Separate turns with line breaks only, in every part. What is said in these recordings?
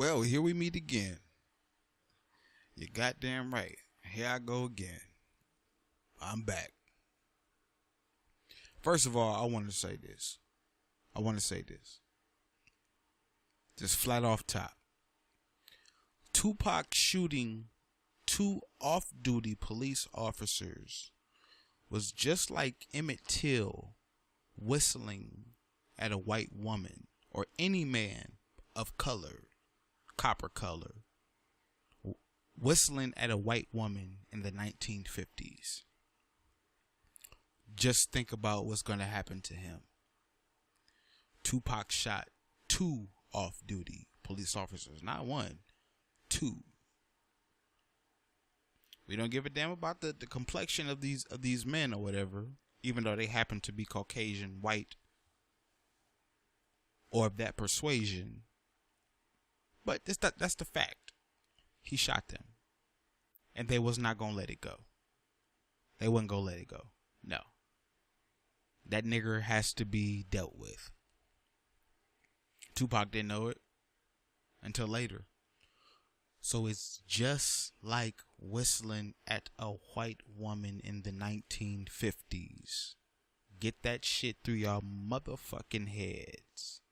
Well, here we meet again. You're goddamn right. Here I go again. I'm back. First of all, I want to say this. Just flat off top. Tupac shooting two off-duty police officers was just like Emmit Till whistling at a white woman or any man of color, copper color, whistling at a white woman in the 1950s. Just think about what's going to happen to him. Tupac shot two off-duty police officers, not one, two. We don't give a damn about the complexion of these men or whatever, even though they happen to be Caucasian, white, or of that persuasion. But that's the fact. He shot them. And they was not gonna let it go. They wasn't gonna let it go. No. That nigger has to be dealt with. Tupac didn't know it until later. So it's just like whistling at a white woman in the 1950s. Get that shit through your motherfucking heads.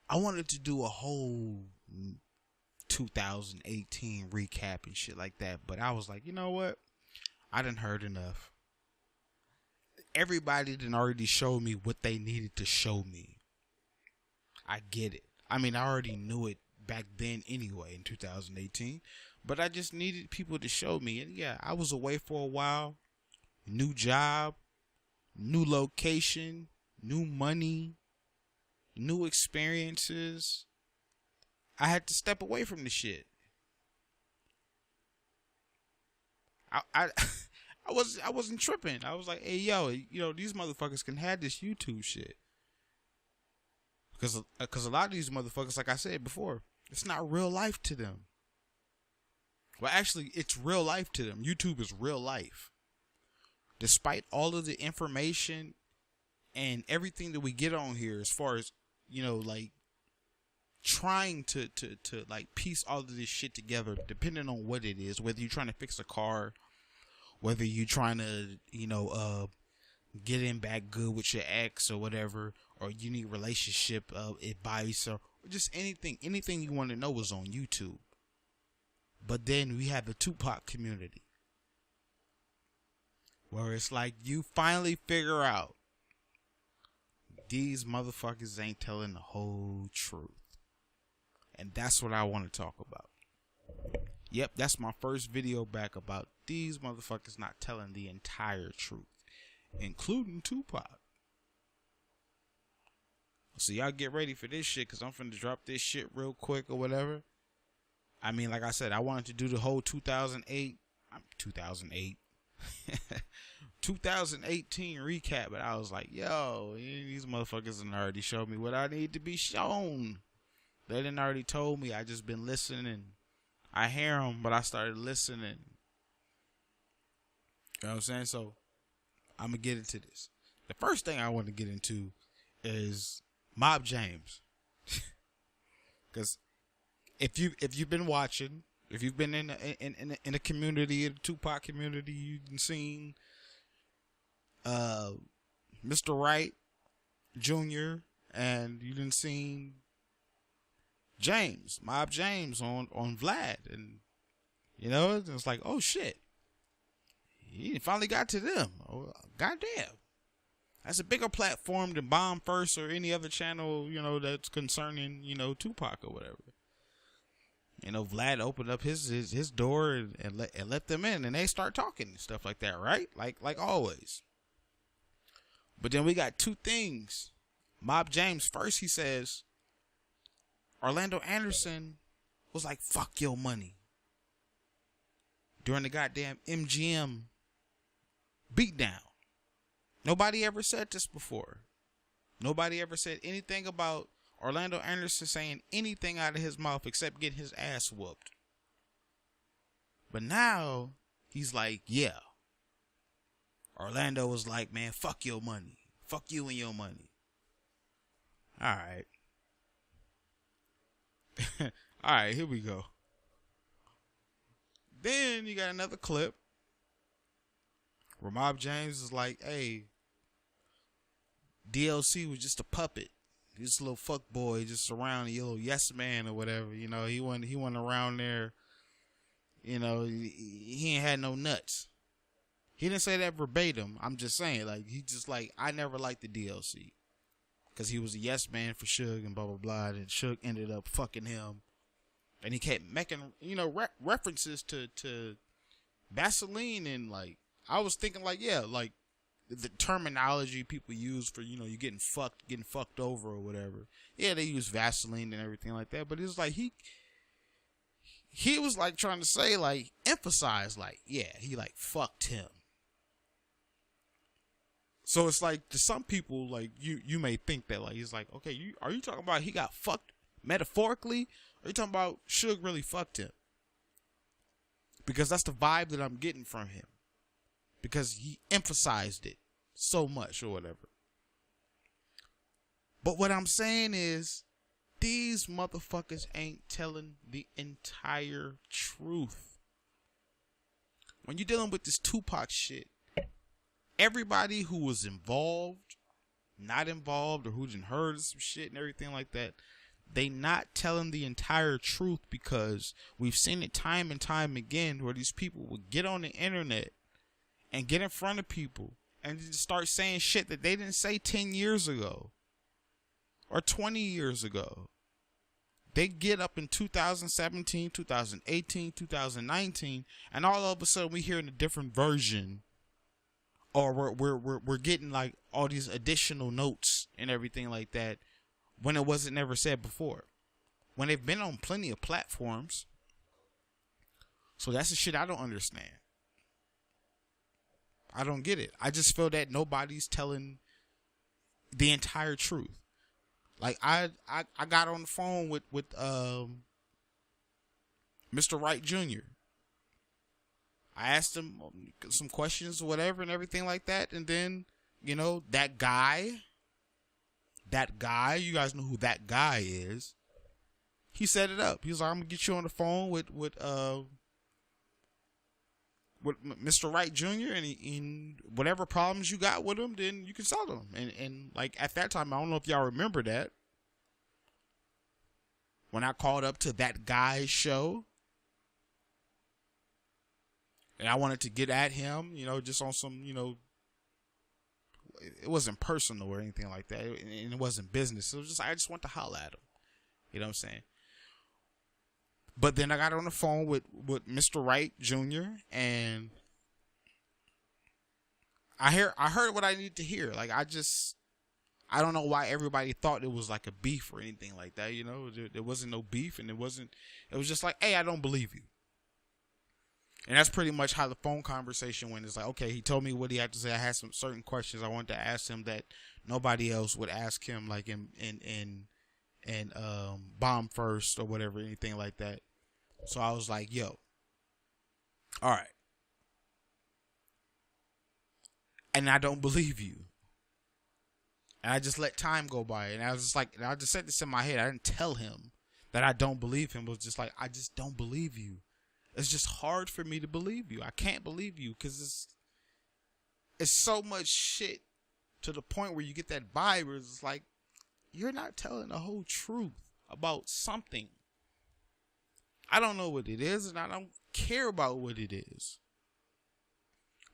I wanted to do a whole 2018 recap and shit like that, but I was like, you know what? I done heard enough. Everybody done already showed me what they needed to show me. I get it. I mean, I already knew it back then anyway in 2018, but I just needed people to show me. And yeah, I was away for a while. New job, new location, new money, new experiences. I had to step away from the shit. I wasn't tripping. I was like, hey yo, these motherfuckers can have this YouTube shit. Because a lot of these motherfuckers, like I said before, it's not real life to them. Well, actually, it's real life to them. YouTube is real life. Despite all of the information and everything that we get on here, as far as, like trying to like piece all of this shit together, depending on what it is, whether you're trying to fix a car, whether you're trying to, get in back good with your ex or whatever, or you need relationship advice, or just anything you want to know is on YouTube. But then we have the Tupac community, where it's like you finally figure out these motherfuckers ain't telling the whole truth. And that's what I want to talk about. Yep, that's my first video back about these motherfuckers not telling the entire truth, including Tupac. So y'all get ready for this shit, because I'm finna drop this shit real quick or whatever. I mean, like I said, I wanted to do the whole 2018 recap, but I was like, yo, these motherfuckers done already showed me what I need to be shown. They done already told me. I just been listening. I hear them, but I started listening. You know what I'm saying? So I'm gonna get into this. The first thing I want to get into is Mob James, because if you've been watching, if you've been in a community, in the Tupac community, you've seen Mr. Wright Jr. and you done seen Mob James on Vlad, and it's like, oh shit, he finally got to them. Oh, goddamn. That's a bigger platform than Bomb First or any other channel, that's concerning, Tupac or whatever. Vlad opened up his door and let them in, and they start talking and stuff like that, right? Like always. But then we got two things. Mob James, first he says Orlando Anderson was like, fuck your money, during the goddamn MGM beatdown. Nobody ever said this before. Nobody ever said anything about Orlando Anderson saying anything out of his mouth except getting his ass whooped. But now he's like, yeah. Orlando was like, man, fuck your money. Fuck you and your money. All right. All right, here we go. Then you got another clip where Mob James is like, "Hey, DLC was just a puppet. He's a little fuck boy, just around a little yes man or whatever. You know, he went around there. You know, he ain't had no nuts." He didn't say that verbatim. I'm just saying, like, he just like, I never liked the DLC because he was a yes man for Suge and blah blah blah. And Suge ended up fucking him, and he kept making, you know, references to Vaseline, and like, I was thinking like, yeah, like the terminology people use for, you know, you getting fucked over or whatever. Yeah, they use Vaseline and everything like that, but it's like he was like trying to say, like, emphasize, like, yeah, he like fucked him. So it's like, to some people, like, you may think that, like, he's like, okay, are you talking about he got fucked metaphorically, or are you talking about Suge really fucked him? Because that's the vibe that I'm getting from him, because he emphasized it so much or whatever. But what I'm saying is, these motherfuckers ain't telling the entire truth. When you're dealing with this Tupac shit, everybody who was involved, not involved, or who didn't heard some shit and everything like that, they not telling the entire truth, because we've seen it time and time again where these people would get on the internet and get in front of people and just start saying shit that they didn't say 10 years ago or 20 years ago. They get up in 2017, 2018, 2019, and all of a sudden we hearing a different version, or we're getting like all these additional notes and everything like that, when it wasn't never said before. When they've been on plenty of platforms. So that's the shit I don't understand. I don't get it. I just feel that nobody's telling the entire truth. Like, I got on the phone with Mr. Wright Jr. I asked him some questions or whatever and everything like that, and then, you know, that guy, you guys know who that guy is. He set it up. He was like, "I'm gonna get you on the phone with Mr. Wright Jr. and whatever problems you got with him, then you can solve them." And like, at that time, I don't know if y'all remember that, when I called up to that guy's show, and I wanted to get at him, you know, just on some, you know, it wasn't personal or anything like that, and it wasn't business. It was just, I just want to holler at him. You know what I'm saying? But then I got on the phone with Mr. Wright Jr. and I heard what I needed to hear. Like, I don't know why everybody thought it was like a beef or anything like that. You know, there wasn't no beef, and it was just like, "Hey, I don't believe you." And that's pretty much how the phone conversation went. It's like, okay, he told me what he had to say. I had some certain questions I wanted to ask him that nobody else would ask him, like in Bomb First or whatever, anything like that. So I was like, yo, all right. And I don't believe you. And I just let time go by. And I was just like, and I just said this in my head. I didn't tell him that I don't believe him. It was just like, I just don't believe you. It's just hard for me to believe you. I can't believe you, because it's so much shit, to the point where you get that vibe where it's like, you're not telling the whole truth about something. I don't know what it is, and I don't care about what it is.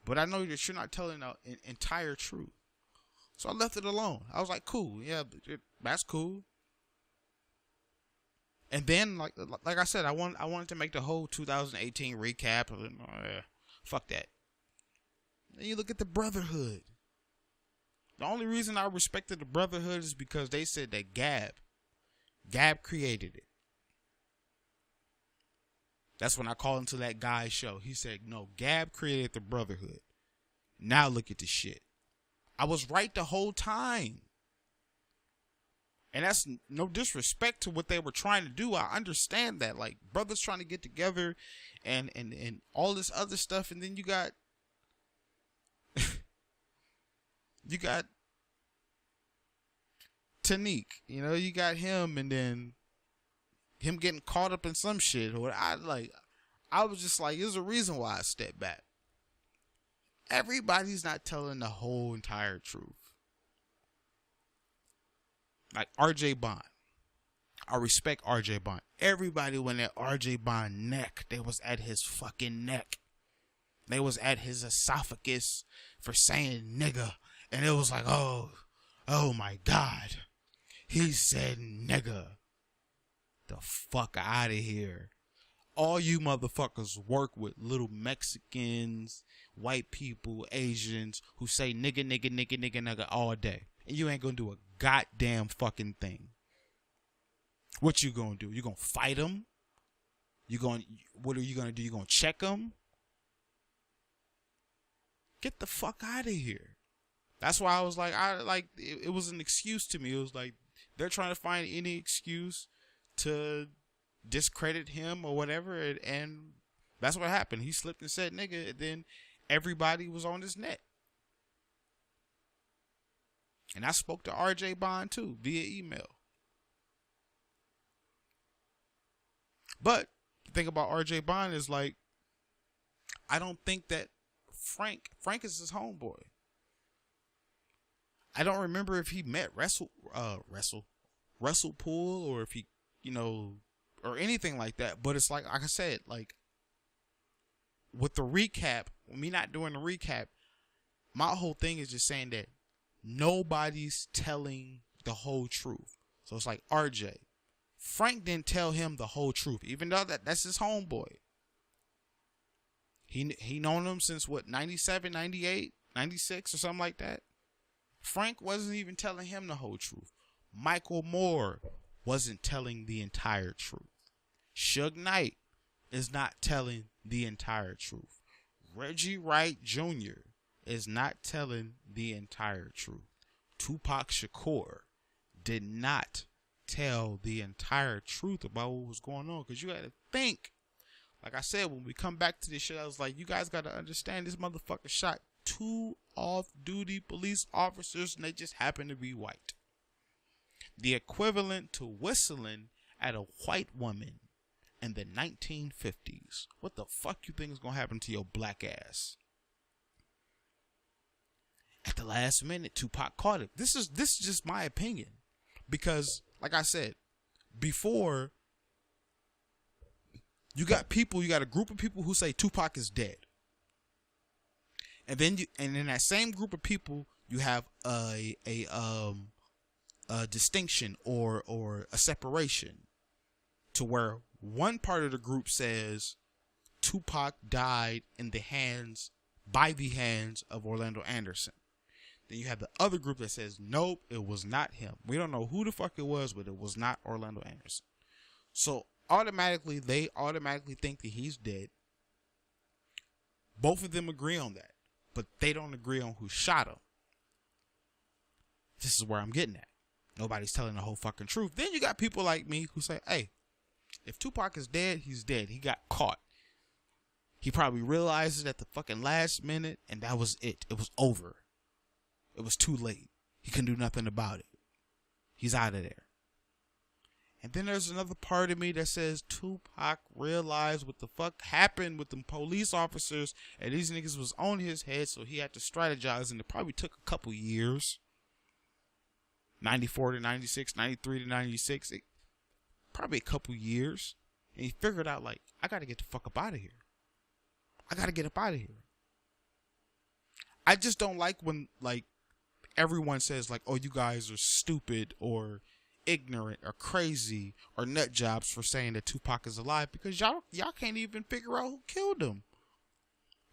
But I know that you're not telling the entire truth. So I left it alone. I was like, cool. Yeah, that's cool. And then, like I said, I wanted to make the whole 2018 recap. Fuck that. Then you look at the Brotherhood. The only reason I respected the Brotherhood is because they said that Gab created it. That's when I called into that guy's show. He said, no, Gab created the Brotherhood. Now look at the shit. I was right the whole time. And that's no disrespect to what they were trying to do. I understand that. Like, brothers trying to get together and all this other stuff. And then you got Tanique. You know, you got him, and then him getting caught up in some shit. Or I was just like, there's a reason why I stepped back. Everybody's not telling the whole entire truth. Like RJ Bond. I respect RJ Bond. Everybody went at RJ Bond neck. They was at his fucking neck. They was at his esophagus for saying nigga. And it was like, oh my God. He said nigga. The fuck out of here. All you motherfuckers work with little Mexicans, white people, Asians who say nigga, nigga, nigga, nigga, nigga all day. And you ain't gonna do a goddamn fucking thing. What you gonna do? You gonna fight them? What are you gonna do? You gonna check them? Get the fuck out of here. That's why I was like, it was an excuse to me. It was like they're trying to find any excuse to discredit him or whatever, and that's what happened. He slipped and said nigga, and then everybody was on his neck. And I spoke to RJ Bond too via email. But the thing about RJ Bond is like, I don't think that Frank is his homeboy. I don't remember if he met Russell Poole, or if he, or anything like that. But it's like I said, like with the recap, me not doing the recap, my whole thing is just saying that nobody's telling the whole truth. So it's like RJ. Frank didn't tell him the whole truth, even though that's his homeboy. He known him since what, 97, 98, 96 or something like that. Frank wasn't even telling him the whole truth. Michael Moore wasn't telling the entire truth. Suge Knight is not telling the entire truth. Reggie Wright Jr. is not telling the entire truth. Tupac Shakur did not tell the entire truth about what was going on. Because you got to think, like I said, when we come back to this shit, I was like, you guys got to understand, this motherfucker shot 2 off-duty police officers, and they just happen to be white. The equivalent to whistling at a white woman in the 1950s. What the fuck you think is gonna happen to your black ass? At the last minute, Tupac caught it. This is just my opinion, because like I said before, you got a group of people who say Tupac is dead. And then in that same group of people, you have a distinction or a separation, to where one part of the group says Tupac died by the hands of Orlando Anderson. Then you have the other group that says, nope, it was not him. We don't know who the fuck it was, but it was not Orlando Anderson. So they automatically think that he's dead. Both of them agree on that, but they don't agree on who shot him. This is where I'm getting at. Nobody's telling the whole fucking truth. Then you got people like me who say, hey, if Tupac is dead, he's dead. He got caught. He probably realized it at the fucking last minute, and that was it. It was over. It was too late. He couldn't do nothing about it. He's out of there. And then there's another part of me that says Tupac realized what the fuck happened with them police officers, and these niggas was on his head, so he had to strategize, and it probably took a couple years. 94 to 96, 93 to 96. Probably a couple years. And he figured out, like, I got to get the fuck up out of here. I got to get up out of here. I just don't like when, like, everyone says, like, oh, you guys are stupid or ignorant or crazy or nut jobs for saying that Tupac is alive, because y'all can't even figure out who killed him.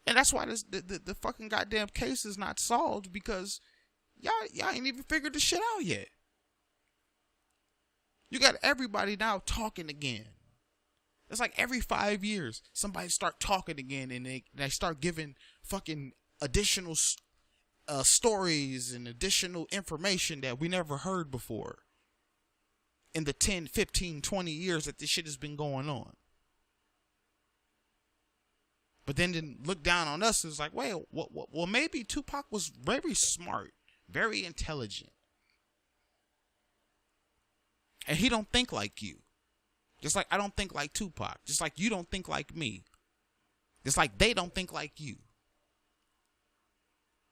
And that's why the fucking goddamn case is not solved, because y'all ain't even figured the shit out yet. You got everybody now talking again. It's like every 5 years, somebody start talking again, and they start giving fucking additional stories and additional information that we never heard before in the 10, 15, 20 years that this shit has been going on. But then look down on us and it's like, well, maybe Tupac was very smart, very intelligent. And he don't think like you. Just like I don't think like Tupac. Just like you don't think like me. Just like they don't think like you.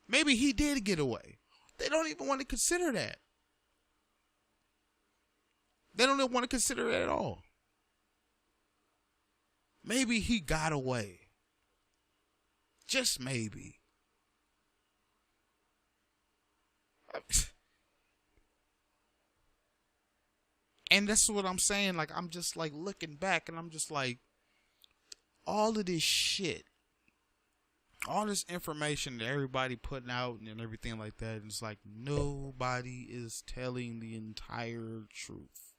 Maybe he did get away. They don't even want to consider that. They don't even want to consider it at all. Maybe he got away. Just maybe. And that's what I'm saying. Like, I'm just like looking back and I'm just like, all of this shit, all this information that everybody putting out and everything like that, it's like nobody is telling the entire truth.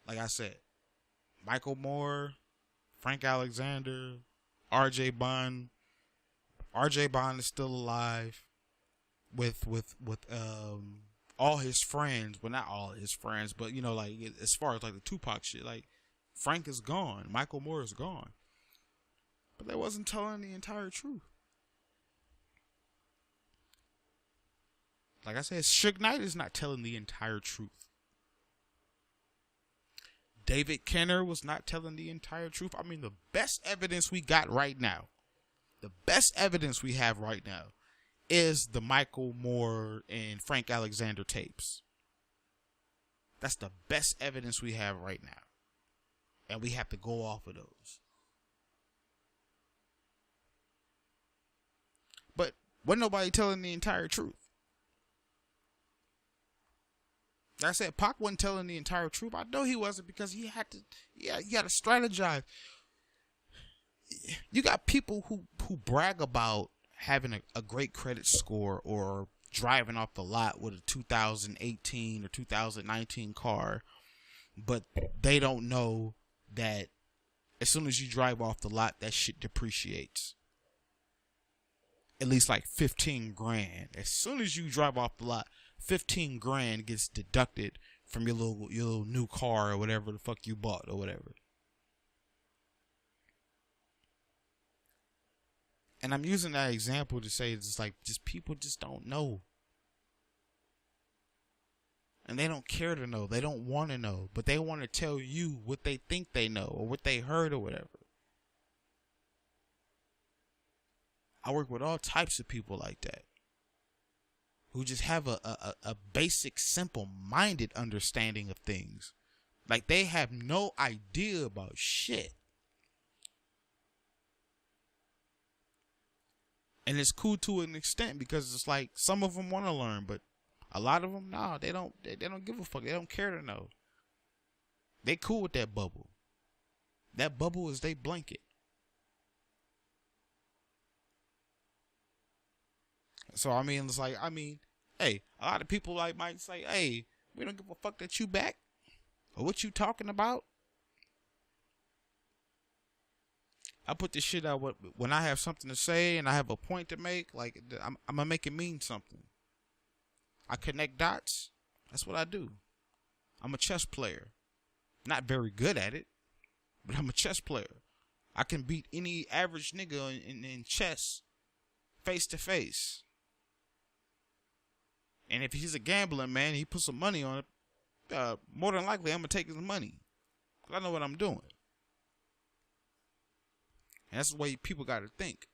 Like I said, Michael Moore, Frank Alexander, RJ Bond. RJ Bond is still alive with all his friends. Well, not all his friends, but you know, like as far as like the Tupac shit, like Frank is gone, Michael Moore is gone. But they wasn't telling the entire truth. Like I said, Suge Knight is not telling the entire truth. David Kenner was not telling the entire truth. I mean, the best evidence we got right now, the best evidence we have right now is the Michael Moore and Frank Alexander tapes. That's the best evidence we have right now. And we have to go off of those. But wasn't nobody telling the entire truth. Like I said, Pac wasn't telling the entire truth. I know he wasn't, because he had to. Yeah, you got to strategize. You got people who brag about having a great credit score or driving off the lot with a 2018 or 2019 car, but they don't know that as soon as you drive off the lot, that shit depreciates. At least like 15 grand. As soon as you drive off the lot, 15 grand gets deducted from your little new car or whatever the fuck you bought or whatever. And I'm using that example to say it's like just people just don't know. And they don't care to know. They don't want to know. But they want to tell you what they think they know or what they heard or whatever. I work with all types of people like that, who just have a basic, simple-minded understanding of things. Like, they have no idea about shit. And it's cool to an extent, because it's like some of them want to learn, but a lot of them, nah, they don't give a fuck. They don't care to know. They cool with that bubble. That bubble is their blanket. So, I mean, it's like, hey, a lot of people like might say, hey, we don't give a fuck that you back or what you talking about. I put this shit out when I have something to say and I have a point to make. Like, I'm gonna make it mean something. I connect dots. That's what I do. I'm a chess player. Not very good at it, but I'm a chess player. I can beat any average nigga in chess face to face. And if he's a gambling man, he puts some money on it, more than likely I'm going to take his money. Because I know what I'm doing. And that's the way people got to think.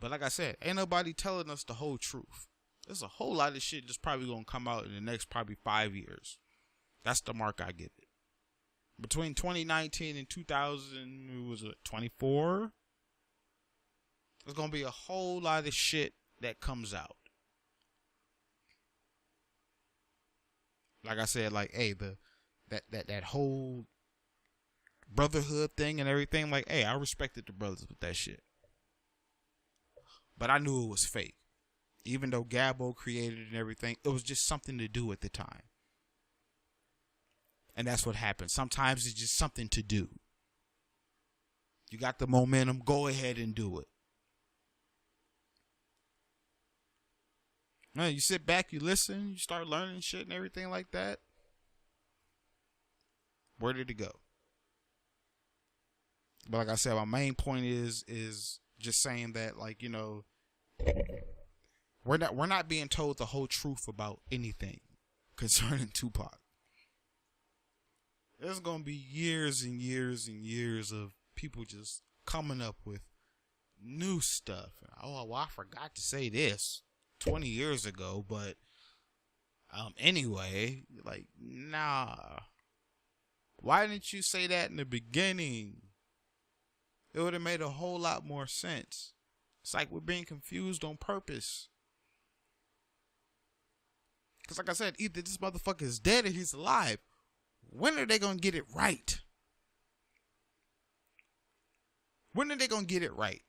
But like I said, ain't nobody telling us the whole truth. There's a whole lot of shit that's probably going to come out in the next probably 5 years. That's the mark I give it. Between 2019 and 2024, there's going to be a whole lot of shit that comes out. Like I said, like, hey, that whole brotherhood thing and everything, like, hey, I respected the brothers with that shit. But I knew it was fake. Even though Gabbo created it and everything, it was just something to do at the time. And that's what happens. Sometimes it's just something to do. You got the momentum, go ahead and do it. Man, you sit back, you listen, you start learning shit and everything like that. Where did it go? But like I said, my main point is just saying that, like, you know, we're not being told the whole truth about anything concerning Tupac. There's gonna be years and years and years of people just coming up with new stuff. Oh, well, I forgot to say this 20 years ago, but anyway, like, nah. Why didn't you say that in the beginning? It would have made a whole lot more sense. It's like we're being confused on purpose. Because like I said, either this motherfucker is dead or he's alive. When are they going to get it right? When are they going to get it right?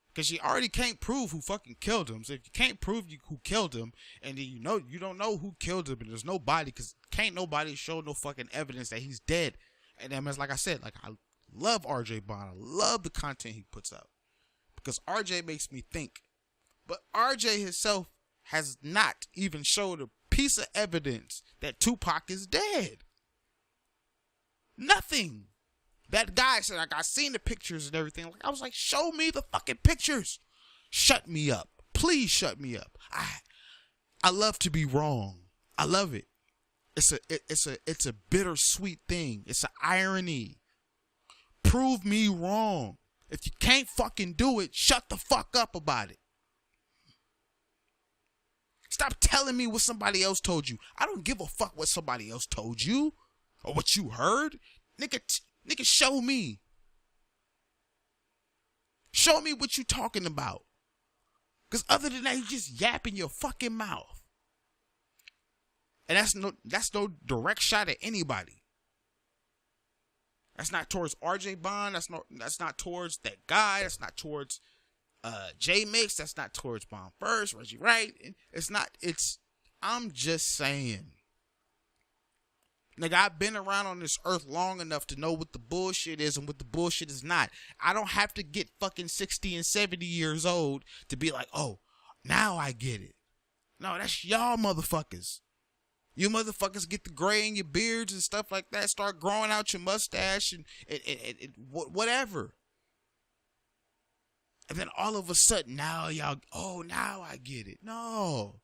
Because you already can't prove who fucking killed him. So if you can't prove who killed him, and then you don't know who killed him, and there's no body, because can't nobody show no fucking evidence that he's dead. And then, like I said, like, I love RJ Bond. I love the content he puts out. Because RJ makes me think. But RJ himself has not even showed a piece of evidence that Tupac is dead. Nothing. That guy said, like, I seen the pictures and everything. Like, I was like, show me the fucking pictures. Shut me up. Please shut me up. I love to be wrong. I love it. It's a bittersweet thing. It's an irony. Prove me wrong. If you can't fucking do it, shut the fuck up about it. Stop telling me what somebody else told you. I don't give a fuck what somebody else told you or what you heard. Nigga, show me. Show me what you talking about. Because other than that, you just yapping your fucking mouth. And that's no direct shot at anybody. That's not towards RJ Bond. That's not towards that guy. That's not towards Jame. That's not towards Bond First, Reggie Wright. I'm just saying. Nigga, I've been around on this earth long enough to know what the bullshit is and what the bullshit is not. I don't have to get fucking 60 and 70 years old to be like, oh, now I get it. No, that's y'all motherfuckers. You motherfuckers get the gray in your beards and stuff like that. Start growing out your mustache and whatever. And then all of a sudden, now I get it. No.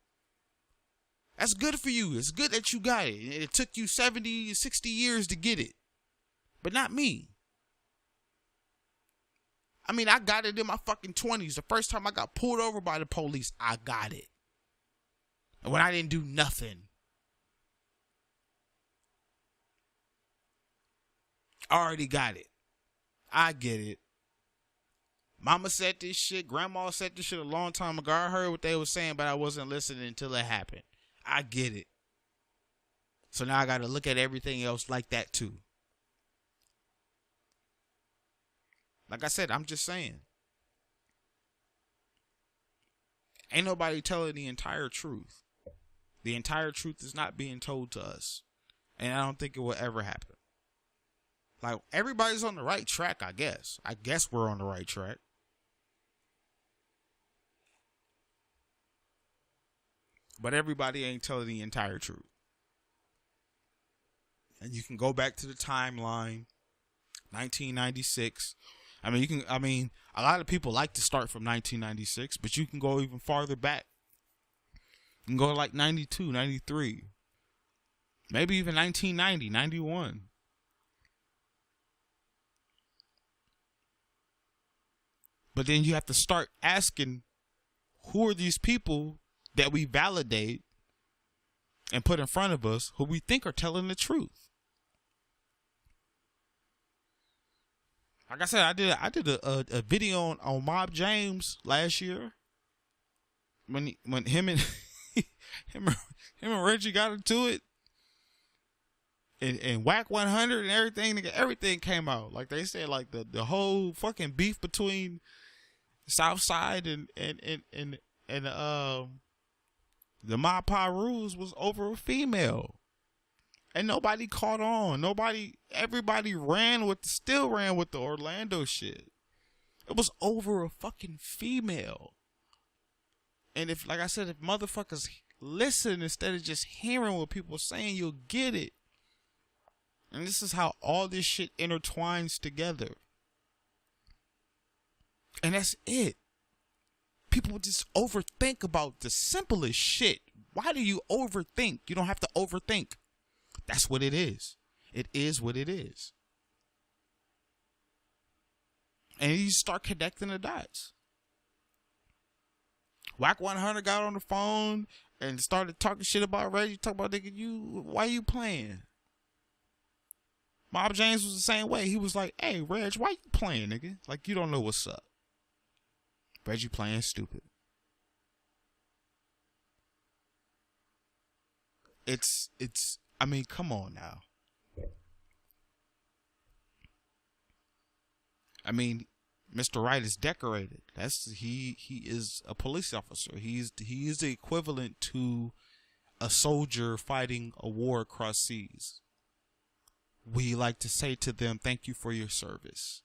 That's good for you. It's good that you got it. It took you 70, 60 years to get it. But not me. I mean, I got it in my fucking 20s. The first time I got pulled over by the police, I got it. And when I didn't do nothing. I already got it. I get it. Mama said this shit. Grandma said this shit a long time ago. I heard what they were saying, but I wasn't listening until it happened. I get it. So now I got to look at everything else like that too. Like I said, I'm just saying. Ain't nobody telling the entire truth. The entire truth is not being told to us. And I don't think it will ever happen. Like, everybody's on the right track, I guess. I guess we're on the right track. But everybody ain't telling the entire truth. And you can go back to the timeline, 1996. A lot of people like to start from 1996, but you can go even farther back. You can go like 92, 93. Maybe even 1990, 91. But then you have to start asking, who are these people that we validate and put in front of us who we think are telling the truth? Like I said, I did a video on Mob James last year when him and him and Reggie got into it, and Whack 100 and everything came out. Like they said, like the whole fucking beef between Southside and the Mob Pa Rules was over a female. And nobody caught on. Everybody still ran with the Orlando shit. It was over a fucking female. And if, like I said, if motherfuckers listen instead of just hearing what people are saying, you'll get it. And this is how all this shit intertwines together. And that's it. People just overthink about the simplest shit. Why do you overthink? You don't have to overthink. That's what it is. It is what it is. And you start connecting the dots. Whack 100 got on the phone and started talking shit about Reggie. Talk about, nigga, why you playing? Mob James was the same way. He was like, hey, Reg, why you playing, nigga? Like, you don't know what's up. Reggie playing stupid. I mean, come on now. I mean, Mr. Wright is decorated. He is a police officer. He is the equivalent to a soldier fighting a war across seas. We like to say to them, thank you for your service.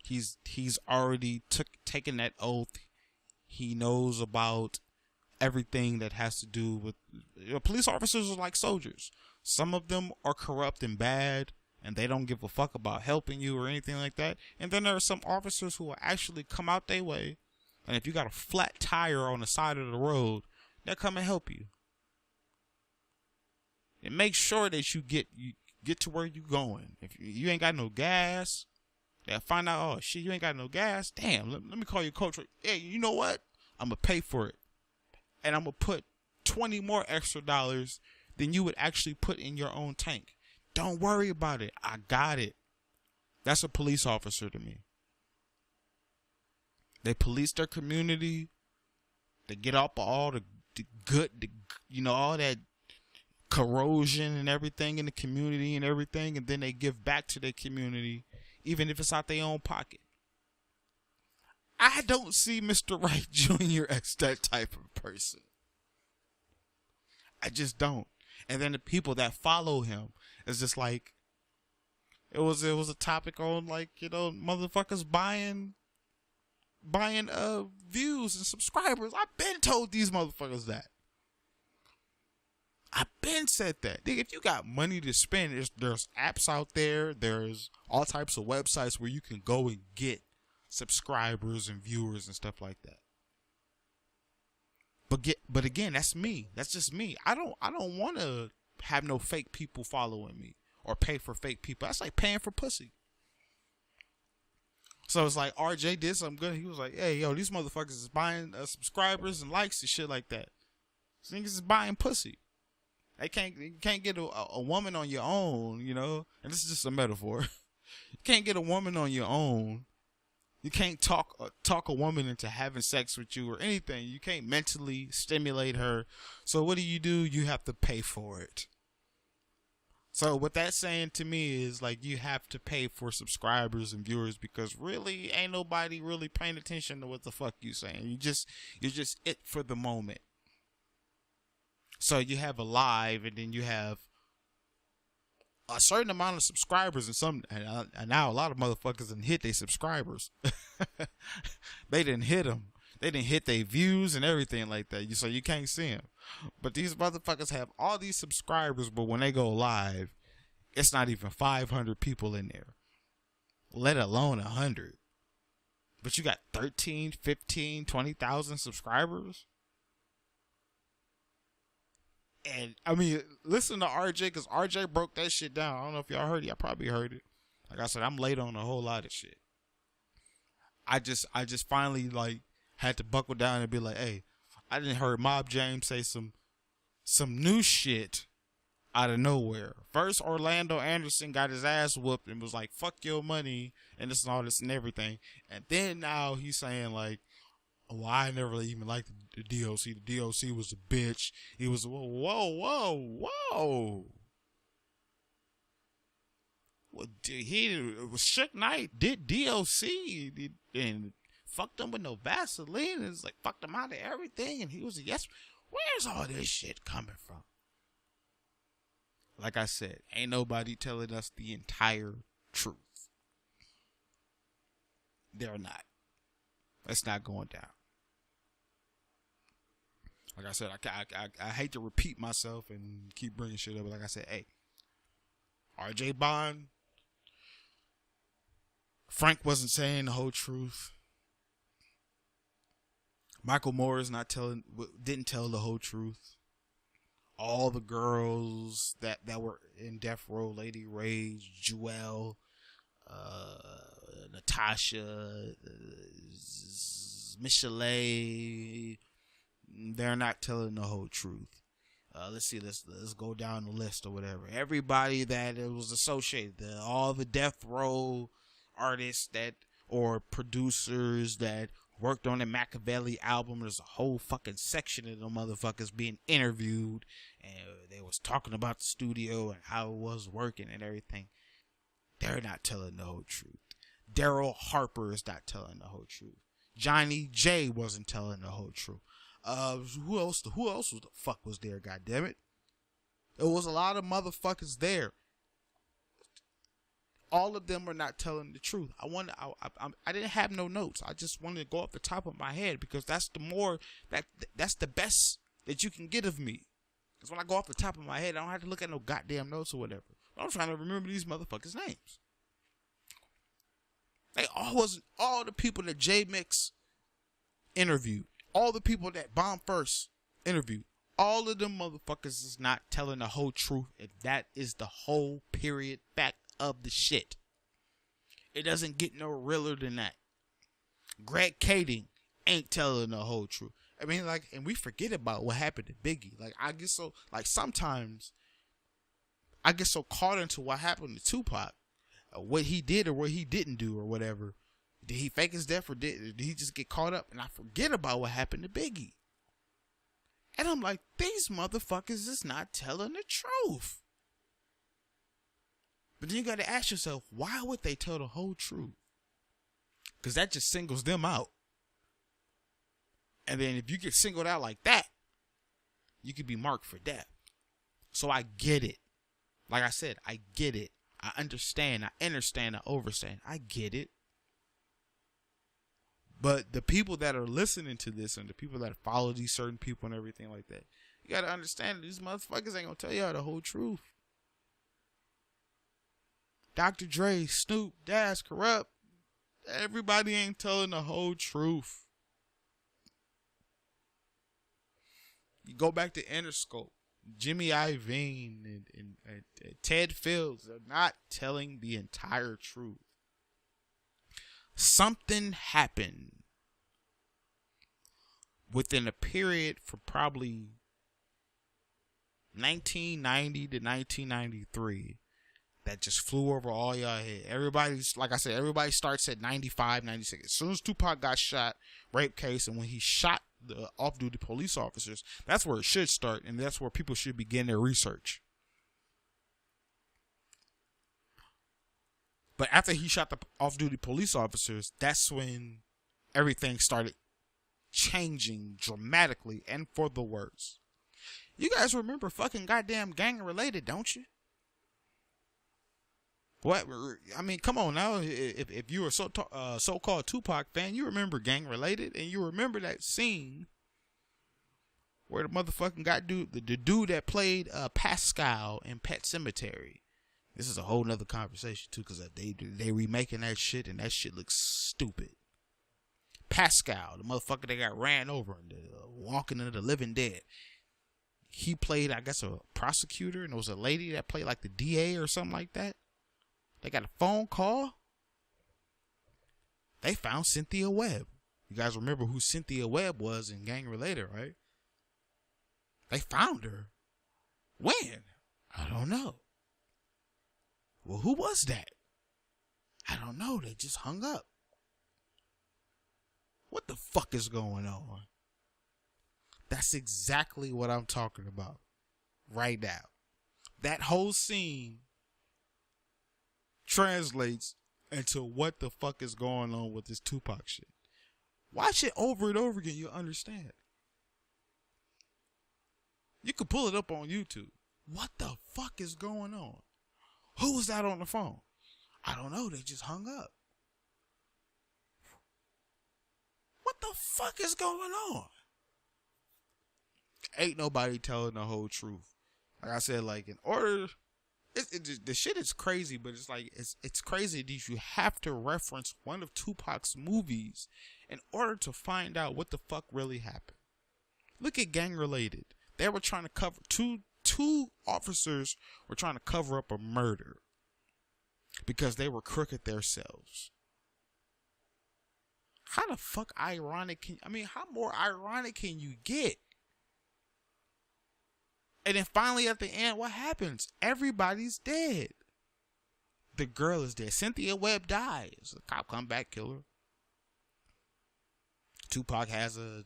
He's already taken that oath. He knows about everything that has to do with police officers are like soldiers. Some of them are corrupt and bad, and they don't give a fuck about helping you or anything like that. And then there are some officers who will actually come out their way, and if you got a flat tire on the side of the road, they'll come and help you. And make sure that you get to where you going. If you ain't got no gas, they'll find out, oh shit, you ain't got no gas. Damn, let me call your coach. Hey, you know what? I'm gonna pay for it. And I'm gonna put 20 more extra dollars than you would actually put in your own tank. Don't worry about it. I got it. That's a police officer to me. They police their community. They get up all the good, all that corrosion and everything in the community and everything, and then they give back to their community, even if it's out their own pocket. I don't see Mr. Wright Jr. as that type of person. I just don't. And then the people that follow him is just like, it was a topic on, like, motherfuckers buying views and subscribers. I've been told these motherfuckers that. I've been said that. If you got money to spend, there's apps out there. There's all types of websites where you can go and get subscribers and viewers and stuff like that. But again, that's me. That's just me. I don't want to have no fake people following me or pay for fake people. That's like paying for pussy. So it's like RJ did something good. He was like, hey, yo, these motherfuckers is buying subscribers and likes and shit like that. These niggas is buying pussy. You can't get a woman on your own, and this is just a metaphor. You can't get a woman on your own. You can't talk a woman into having sex with you or anything. You can't mentally stimulate her. So what do? You have to pay for it. So what that's saying to me is, like, you have to pay for subscribers and viewers, because really ain't nobody really paying attention to what the fuck you saying. You're just it for the moment. So you have a live, and then you have a certain amount of subscribers, and now a lot of motherfuckers done hit their subscribers. They didn't hit them. They didn't hit their views and everything like that. So you can't see them. But these motherfuckers have all these subscribers, but when they go live, it's not even 500 people in there, let alone 100. But you got 13, 15, 20,000 subscribers. And I mean, listen to RJ, because RJ broke that shit down. I don't know if y'all heard it. I probably heard it. Like I said, I'm late on a whole lot of shit. I just finally, like, had to buckle down and be like, hey, I didn't heard Mob James say some new shit out of nowhere. First, Orlando Anderson got his ass whooped and was like, fuck your money and this and all this and everything. And then now he's saying, like, well, I never even liked the DOC. The DOC was a bitch. He was, whoa. Well, it was Suge Knight did DOC and fucked him with no Vaseline. It's like fucked him out of everything. And he was a yes. Where's all this shit coming from? Like I said, ain't nobody telling us the entire truth. They're not. It's not going down. Like I said, I hate to repeat myself and keep bringing shit up, but like I said, hey, RJ Bond, Frank wasn't saying the whole truth. Michael Moore didn't tell the whole truth. all the girls that were in death row, Lady Ray, Jewel, Natasha, Michelet, they're not telling the whole truth. Let's see, let's go down the list or whatever. Everybody that it was associated, all the death row artists that or producers that worked on the Machiavelli album. There's a whole fucking section of them motherfuckers being interviewed, and they was talking about the studio and how it was working and everything. They're not telling the whole truth. Daryl Harper is not telling the whole truth. Johnny J wasn't telling the whole truth. Who else was the fuck was there? Goddammit, it was a lot of motherfuckers there. All of them are not telling the truth. I didn't have no notes. I just wanted to go off the top of my head because that's the best that you can get of me. Because when I go off the top of my head, I don't have to look at no goddamn notes or whatever. I'm trying to remember these motherfuckers' names. All the people that J Mix interviewed, all the people that Bomb First interviewed, all of them motherfuckers is not telling the whole truth. And that is the whole period fact of the shit. It doesn't get no realer than that. Greg Kading ain't telling the whole truth. I mean, like, and we forget about what happened to Biggie. Like, I get so, like, sometimes I get so caught into what happened to Tupac, what he did or what he didn't do or whatever. Did he fake his death or did he just get caught up? And I forget about what happened to Biggie. And I'm like, these motherfuckers is not telling the truth. But then you got to ask yourself, why would they tell the whole truth? Because that just singles them out. And then if you get singled out like that, you could be marked for death. So I get it. Like I said, I get it. I understand. I understand. I overstand. I get it. But the people that are listening to this and the people that follow these certain people and everything like that, you got to understand these motherfuckers ain't going to tell y'all the whole truth. Dr. Dre, Snoop, Daz, Corrupt, everybody ain't telling the whole truth. You go back to Interscope, Jimmy Iovine and Ted Fields are not telling the entire truth. Something happened within a period from probably 1990 to 1993 that just flew over all y'all head. Everybody's, like I said, everybody starts at 95, 96. As soon as Tupac got shot, rape case, and when he shot the off-duty police officers, that's where it should start, and that's where people should begin their research. But after he shot the off-duty police officers, that's when everything started changing dramatically and for the worse. You guys remember fucking goddamn Gang Related, don't you? What? I mean, come on now. If you were so-called Tupac fan, you remember Gang Related, and you remember that scene where the motherfucking the dude that played Pascal in Pet Sematary. This is a whole nother conversation too, because they remaking that shit, and that shit looks stupid. Pascal, the motherfucker that got ran over and walking into the living dead. He played, I guess, a prosecutor, and there was a lady that played like the DA or something like that. They got a phone call. They found Cynthia Webb. You guys remember who Cynthia Webb was in Gang Related, right? They found her. When? I don't know. Well, who was that? I don't know. They just hung up. What the fuck is going on? That's exactly what I'm talking about right now. That whole scene translates into what the fuck is going on with this Tupac shit. Watch it over and over again. You'll understand. You can pull it up on YouTube. What the fuck is going on? Who was that on the phone? I don't know. They just hung up. What the fuck is going on? Ain't nobody telling the whole truth. Like I said, like in order, the shit is crazy, but it's like it's crazy that you have to reference one of Tupac's movies in order to find out what the fuck really happened. Look at Gang Related. They were trying to cover two 2 officers were trying to cover up a murder because they were crooked themselves. How the fuck ironic can, I mean, how more ironic can you get? And then finally at the end, what happens? Everybody's dead. The girl is dead. Cynthia Webb dies. The cop come back, kill her. Tupac has an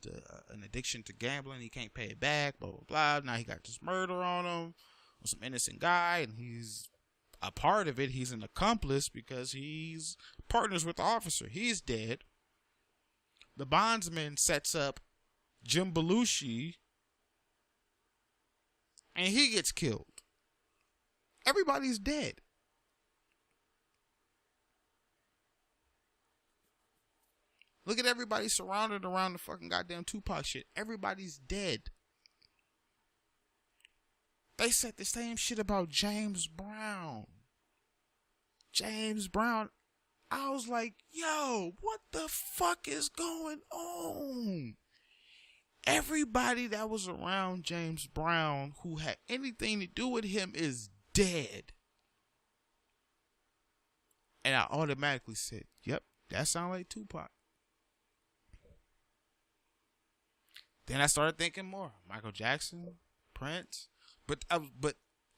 addiction to gambling. He can't pay it back, blah, blah, blah. Now he got this murder on him with some innocent guy, and he's a part of it. He's an accomplice because he's partners with the officer. He's dead. The bondsman sets up Jim Belushi, and he gets killed. Everybody's dead. Look at everybody surrounded around the fucking goddamn Tupac shit. Everybody's dead. They said the same shit about James Brown. James Brown. I was like, yo, what the fuck is going on? Everybody that was around James Brown who had anything to do with him is dead. And I automatically said, yep, that sounds like Tupac. Then I started thinking more. Michael Jackson, Prince. But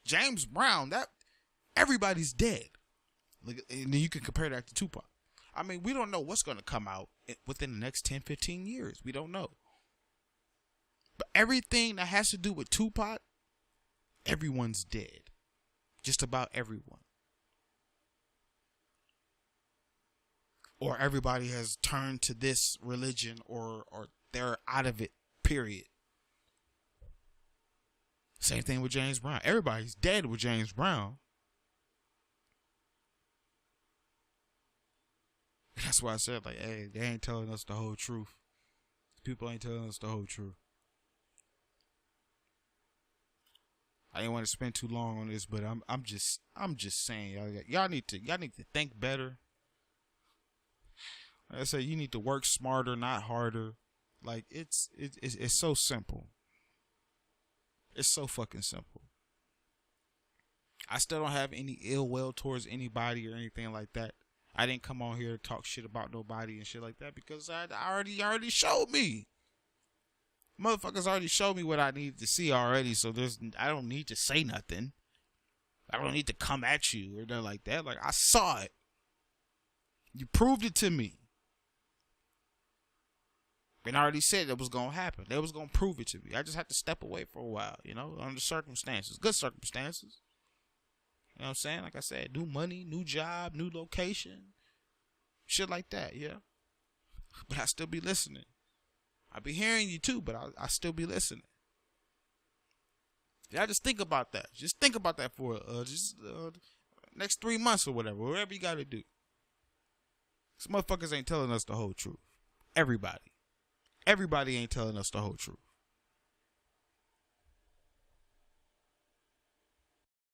James Brown, that everybody's dead. And then you can compare that to Tupac. I mean, we don't know what's going to come out within the next 10, 15 years. We don't know. But everything that has to do with Tupac, everyone's dead. Just about everyone. Or everybody has turned to this religion or they're out of it, period. Same thing with James Brown. Everybody's dead with James Brown. That's why I said, like, hey, they ain't telling us the whole truth. People ain't telling us the whole truth. I didn't want to spend too long on this, but I'm just saying, y'all need to think better. Like I said, you need to work smarter, not harder. Like it's so simple. It's so fucking simple. I still don't have any ill will towards anybody or anything like that. I didn't come on here to talk shit about nobody and shit like that because I already showed me. Motherfuckers already showed me what I needed to see already, so I don't need to say nothing. I don't need to come at you or nothing like that. Like, I saw it. You proved it to me. And I already said it was going to happen. They was going to prove it to me. I just had to step away for a while, you know, under circumstances. Good circumstances. You know what I'm saying? Like I said, new money, new job, new location. Shit like that, yeah. But I still be listening. I be hearing you too, but I still be listening. Yeah, just think about that. Just think about that for next 3 months or whatever you got to do. These motherfuckers ain't telling us the whole truth. Everybody ain't telling us the whole truth.